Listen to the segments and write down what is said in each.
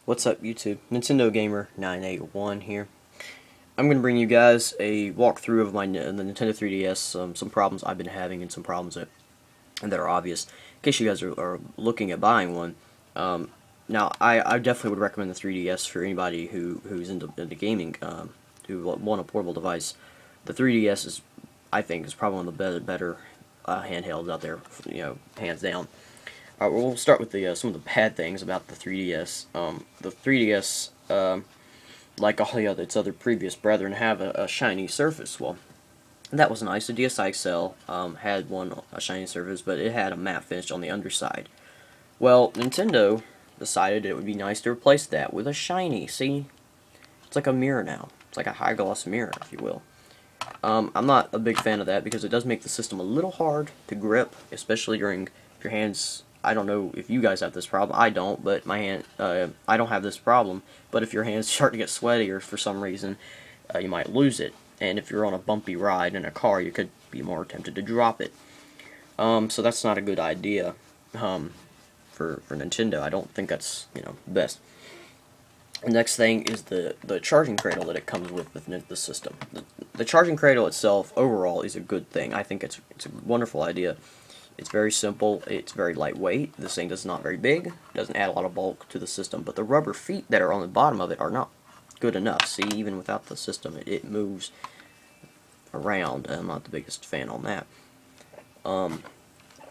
What's up, YouTube? Nintendo Gamer 981 here. I'm going to bring you guys a walkthrough of the Nintendo 3DS, some problems I've been having and some problems that are obvious, in case you guys are looking at buying one. Now, I definitely would recommend the 3DS for anybody who's into gaming, who want a portable device. The 3DS I think, is probably one of the better handhelds out there, hands down. We'll start with some of the bad things about the 3DS. The 3DS, like all its other previous brethren, have a shiny surface. Well, that was nice. The DSi XL had a shiny surface, but it had a matte finish on the underside. Well, Nintendo decided it would be nice to replace that with a shiny. See, it's like a mirror now. It's like a high gloss mirror, if you will. I'm not a big fan of that because it does make the system a little hard to grip, especially during if your hands. I don't know if you guys have this problem. I don't, but I don't have this problem. But if your hands start to get sweaty or for some reason, you might lose it. And if you're on a bumpy ride in a car, you could be more tempted to drop it. So that's not a good idea for Nintendo. I don't think that's best. The next thing is the charging cradle that it comes with the system. The charging cradle itself, overall, is a good thing. I think it's a wonderful idea. It's very simple, it's very lightweight, this thing is not very big, doesn't add a lot of bulk to the system, but the rubber feet that are on the bottom of it are not good enough. See, even without the system, it moves around. I'm not the biggest fan on that.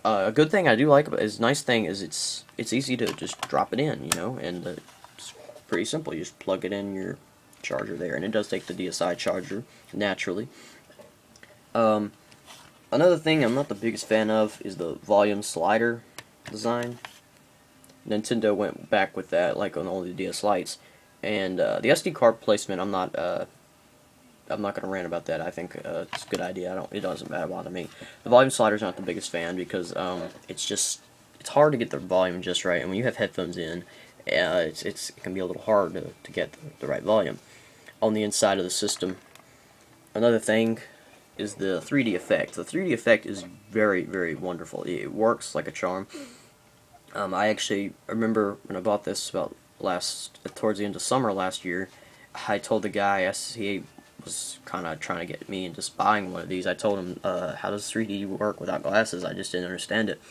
A good thing I do like about it, is nice thing is it's easy to just drop it in, and it's pretty simple. You just plug it in your charger there, and it does take the DSi charger, naturally. Another thing I'm not the biggest fan of is the volume slider design. Nintendo went back with that, like on all the DS Lites, and the SD card placement. I'm not gonna rant about that. I think it's a good idea. It doesn't bother me. The volume slider's not the biggest fan because it's hard to get the volume just right, and when you have headphones in, it can be a little hard to get the right volume on the inside of the system. Another thing is the 3D effect. The 3D effect is very, very wonderful. It works like a charm. I remember when I bought this towards the end of summer last year, I told the guy, he was kind of trying to get me into buying one of these. I told him, how does 3D work without glasses? I just didn't understand it.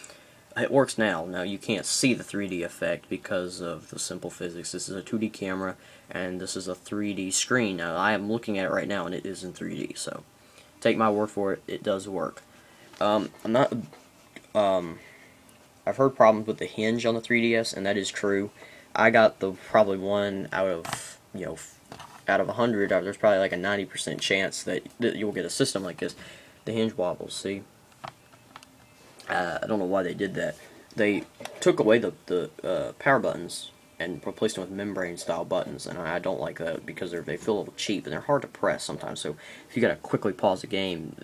It works now. Now you can't see the 3D effect because of the simple physics. This is a 2D camera, and this is a 3D screen. Now I am looking at it right now, and it is in 3D, so take my word for it, it does work. I've heard problems with the hinge on the 3DS, and that is true. I got probably one out of 100. There's probably like a 90% chance that you'll get a system like this. The hinge wobbles. See, I don't know why they did that. They took away the power buttons and replaced them with membrane style buttons, and I don't like that because they feel a little cheap and they're hard to press sometimes. So if you gotta quickly pause the game,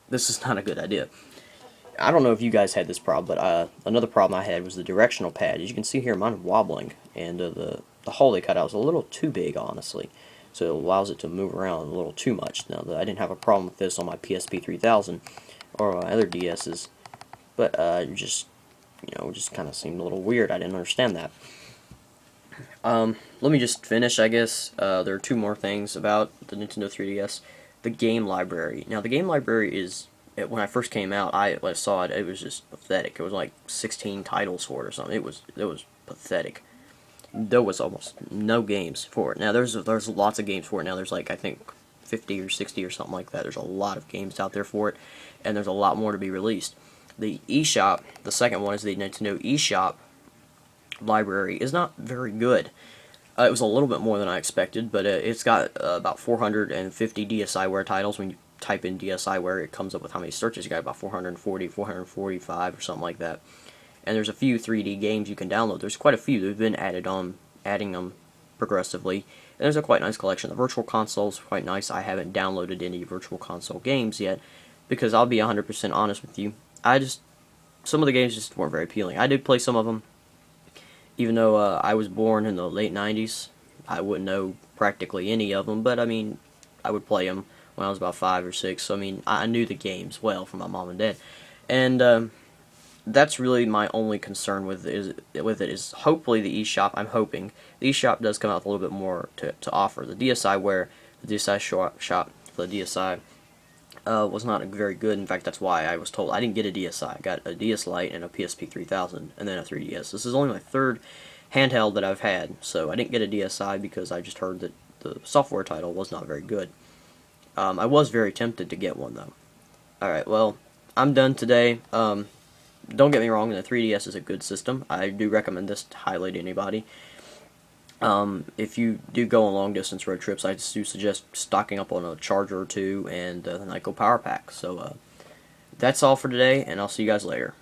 this is not a good idea. I don't know if you guys had this problem, but another problem I had was the directional pad. As you can see here, mine is wobbling, and the hole they cut out was a little too big, honestly. So it allows it to move around a little too much. Now, I didn't have a problem with this on my PSP 3000 or other DSs, but it just kind of seemed a little weird. I didn't understand that. Let me just finish, I guess. There are two more things about the Nintendo 3DS. The game library. Now, the game library when I first came out, I saw it, it was just pathetic. It was like 16 titles for it or something. It was pathetic. There was almost no games for it. Now, there's lots of games for it now. There's like, I think, 50 or 60 or something like that. There's a lot of games out there for it, and there's a lot more to be released. The eShop, the second one is the Nintendo eShop library, is not very good. It was a little bit more than I expected, but it's got about 450 DSiWare titles. When you type in DSiWare, it comes up with how many searches you got, about 440, 445 or something like that. And there's a few 3D games you can download. There's quite a few. They've been adding them progressively. And there's a quite nice collection. The Virtual Console is quite nice. I haven't downloaded any Virtual Console games yet, because I'll be 100% honest with you. Some of the games just weren't very appealing. I did play some of them. Even though I was born in the late 90s, I wouldn't know practically any of them, but I mean, I would play them when I was about 5 or 6, so I mean, I knew the games well from my mom and dad. And that's really my only concern with it is hopefully the eShop. I'm hoping the eShop does come out with a little bit more to offer. The DSi the DSi shop, the DSi was not very good. In fact, that's why I was told I didn't get a DSi. I got a DS Lite and a PSP 3000, and then a 3DS. This is only my third handheld that I've had, so I didn't get a DSi because I just heard that the software title was not very good. I was very tempted to get one though. Alright, well, I'm done today. Don't get me wrong, the 3DS is a good system. I do recommend this highly to anybody. If you do go on long distance road trips, I do suggest stocking up on a charger or two and the Nyko Power Pack. So that's all for today, and I'll see you guys later.